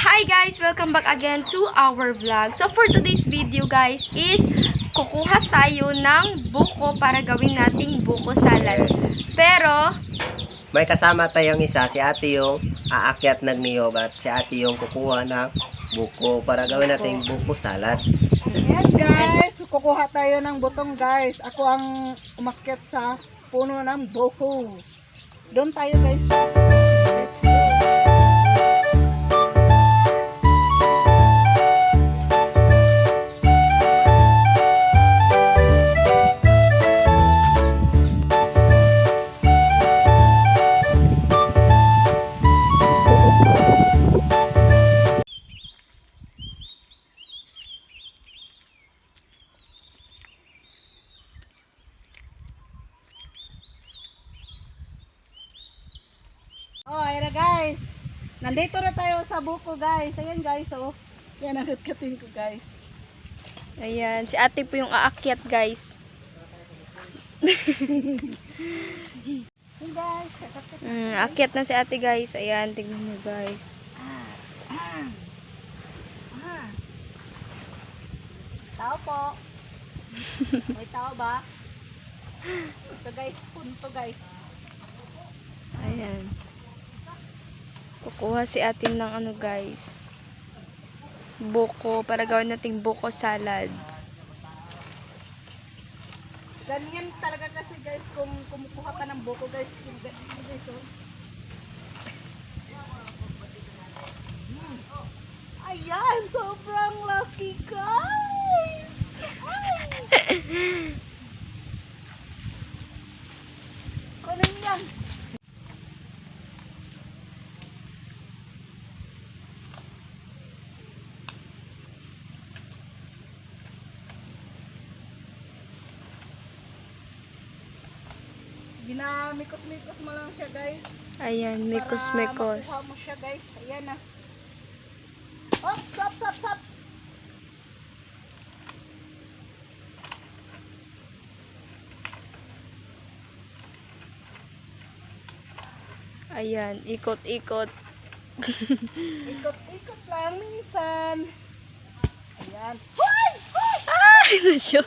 Hi guys! Welcome back again to our vlog. So for today's video guys is kukuha tayo ng buko para gawin nating buko salad. Pero may kasama tayong isa, si ate yung aakyat ng niyog at si ate yung kukuha ng buko para gawin nating buko salad. Ayan guys, kukuha tayo ng butong guys. Ako ang umakyat sa puno ng buko. Doon tayo guys. Let's go. Oh, ayan na guys. Nandito na tayo sa buko guys. Ayan guys, oh. Yan ang katkatin ko guys. ayan, si ate po yung aakyat guys. Hey guys, Aakyat na si ate guys. Ayan, tignan mo guys. Tao po. May tao ba? Ito guys, punto guys. Ayan. Kukuha si atin ng ano guys, buko para gawin nating buko salad. Ganyan talaga kasi guys kung kumukuha ka ng buko guys. Guys, oh. Ayan, sobrang lucky guys. Ay. Kunin yan. Ginamikos-mikos mo lang siya guys. Ayan, mikos. Para makuha mo siya guys. Ayan na. Oh, stop. Ayan, ikot-ikot. Ikot-ikot lang minsan. Ayan. Hoy! Ay, nasyo.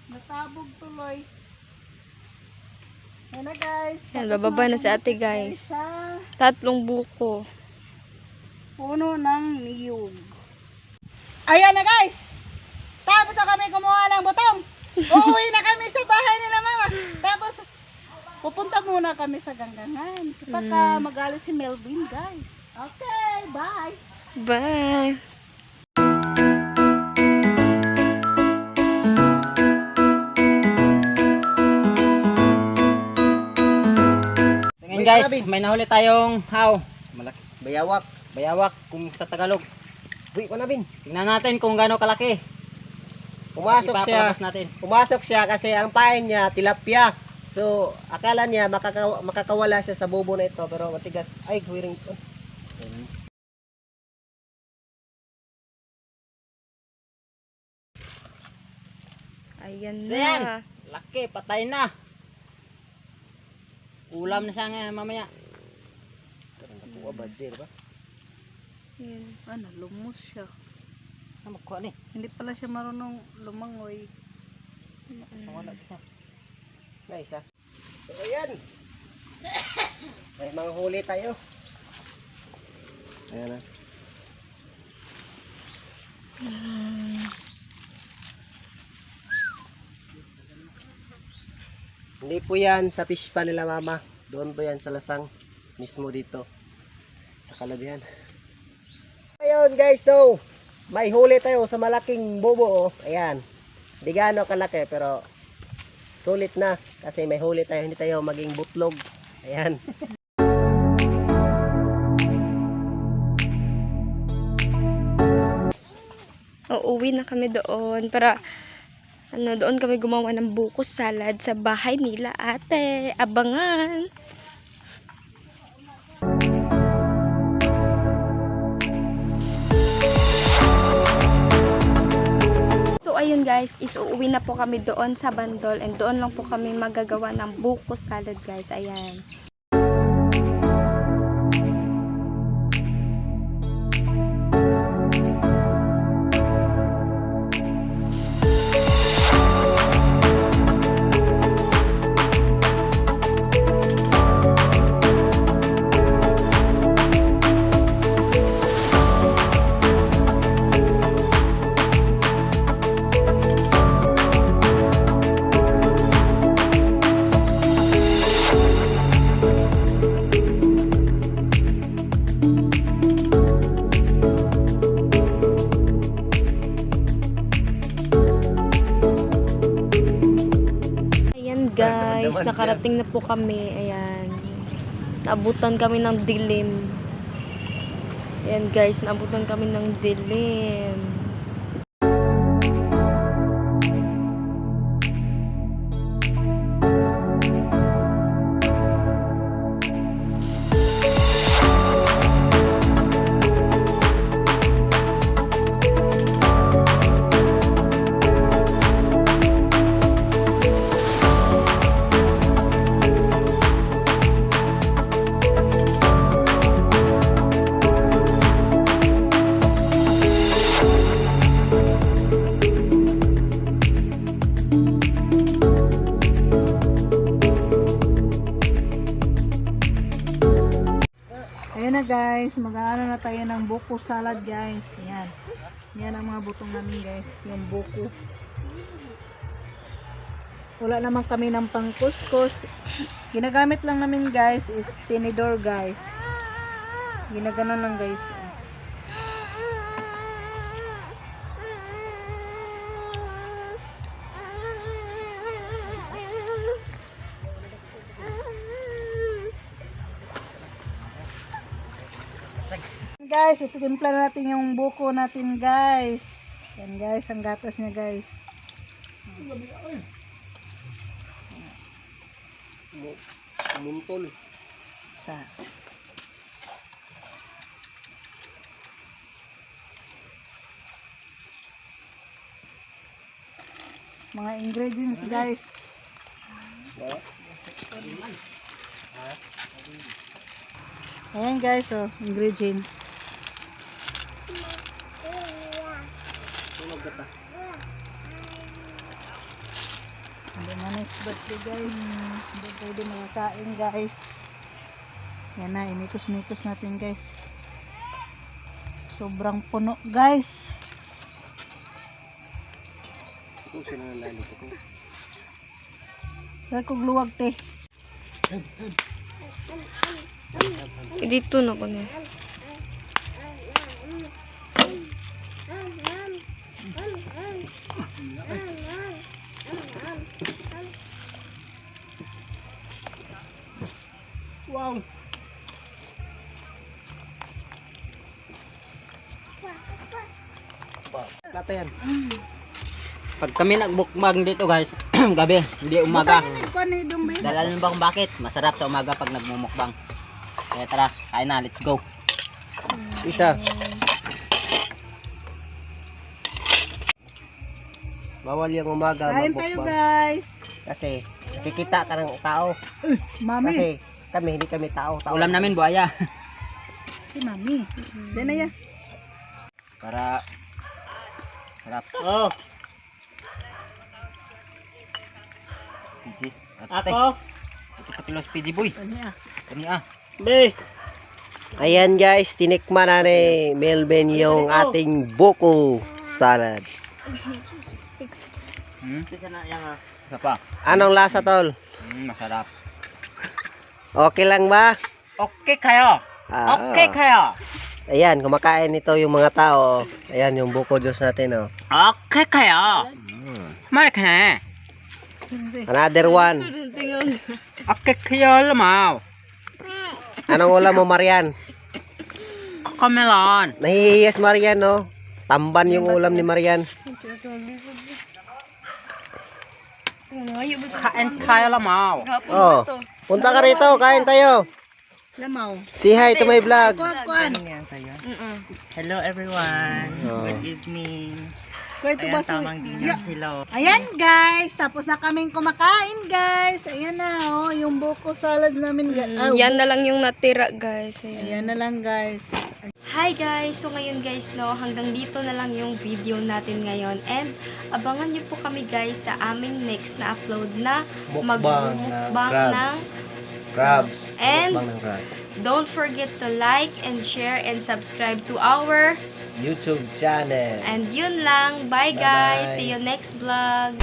Natabog tuloy. Ayan na guys. Ayan, Tapos bababa na si ate mabubuti guys. Sa 3 buko. puno ng niyog. Ayan na guys. Tapos na kami kumuha ng butong. Uuwi na kami sa bahay nila mama. Tapos pupunta muna kami sa ganggangan. Baka magalit si Melvin guys. Okay, bye. Bye. Tingnan guys, may nahuli tayong malaki. Bayawak kung sa Tagalog. Buwi ko na bin. Tingnan natin kung gaano kalaki. Pumasok siya kasi ang pain niya tilapia. So, akala niya makakawala siya sa bubo na ito pero matigas. Ay, huwiring ito. Ayan So, yan. na. Laki, patay na. Ulam na siya ngayon mamaya. Ayan. Ano, lumos siya. Ano makuha ni? Hindi pala siya marunong lumangoy. Wala isa. Na isa. So, ayan. May mga huli tayo. Ayan na. Hindi po yan sa fish pan nila mama. Doon po yan sa lasang. Mismo dito. Sa Kalabihan. Ayun guys, so may huli tayo sa malaking bobo. Oh. Ayan. Di gaano kalaki pero sulit na. Kasi may huli tayo. Hindi tayo maging butlog. Ayan. Uuwi na kami doon para doon kami gumawa ng buko salad sa bahay nila ate. Abangan. So ayun guys, is uuwi na po kami doon sa Bandol and doon lang po kami magagawa ng buko salad guys. Ayan. nakarating na po kami. Ayan. Naabutan kami ng dilim. Ayan guys, naabutan kami ng dilim. Ayun na guys, mag-aano na tayo ng buko salad guys. Yan. Yan ang mga butong namin guys, yung buko. Wala naman kami ng pangkuskus. Ginagamit lang namin guys is tinidor guys. Ginaganon lang guys. Guys, ititimpla na natin yung buko natin guys. Yan guys, ang gatas niya guys. Muntol. Sa. Mga ingredients guys. Ayan guys, oh, ingredients. Tulog ka. Hindi na next birthday guys. Hindi pwede makakain guys. Yan na, imikos-mikos natin guys. Sobrang puno guys. Ito sila ng lalim ko. Kaya kong luwag te. Dito na ko na. Wow. Kata yan. Pag kami nagbukbang dito guys, gabi, hindi umaga. Dala Dahil ba kung bakit? Masarap sa umaga pag nagmumukbang. Kaya tara, kain na, let's go. Isa. Bawal yung umaga Kain tayo magbukbang. guys. Kasi kikita ka ng tao. Mami. Kasi kami, hindi kami tao. Ulam namin buhaya. Si mami. Dahil na yan. Para sarap. Oh, PG. Ako. Ito patilos PG boy. Ano yan? Kani ah. be. Ayan guys, tinikman na ni Melvin yung ating buko salad. Isa pa. Anong lasa tol? Masarap. Okay lang ba? Okay kayo. Ah, Okay kayo. Ayan, kumakain ito yung mga tao. Ayan yung buko juice natin oh. Okay kayo. Mari ka na. Another one. Okay kayo lamaw. Anong ulam mo Marian? Kamelon. Nahihiyas Marian no? Tamban yung ulam ni Marian. Kain kayo lamaw. Oh, punta ka rito, kain tayo. Lamaw. Say hi to my vlog. Kuan. Hello everyone. Oh. Good evening. Kuya ito ba Ayan, tamang dinner sila. Ayan guys, tapos na kaming kumakain guys. Ayan na oh, yung buko salad namin guys. Yan na lang yung natira guys. Ayan. Ayan na lang guys. Hi guys! So ngayon guys, no, hanggang dito na lang yung video natin ngayon. And abangan nyo po kami guys sa aming next na upload na magmumukbang ng crabs. And Mukbang ng crabs. don't forget to like and share and subscribe to our YouTube channel. and yun lang. Bye guys! Bye-bye. See you next vlog!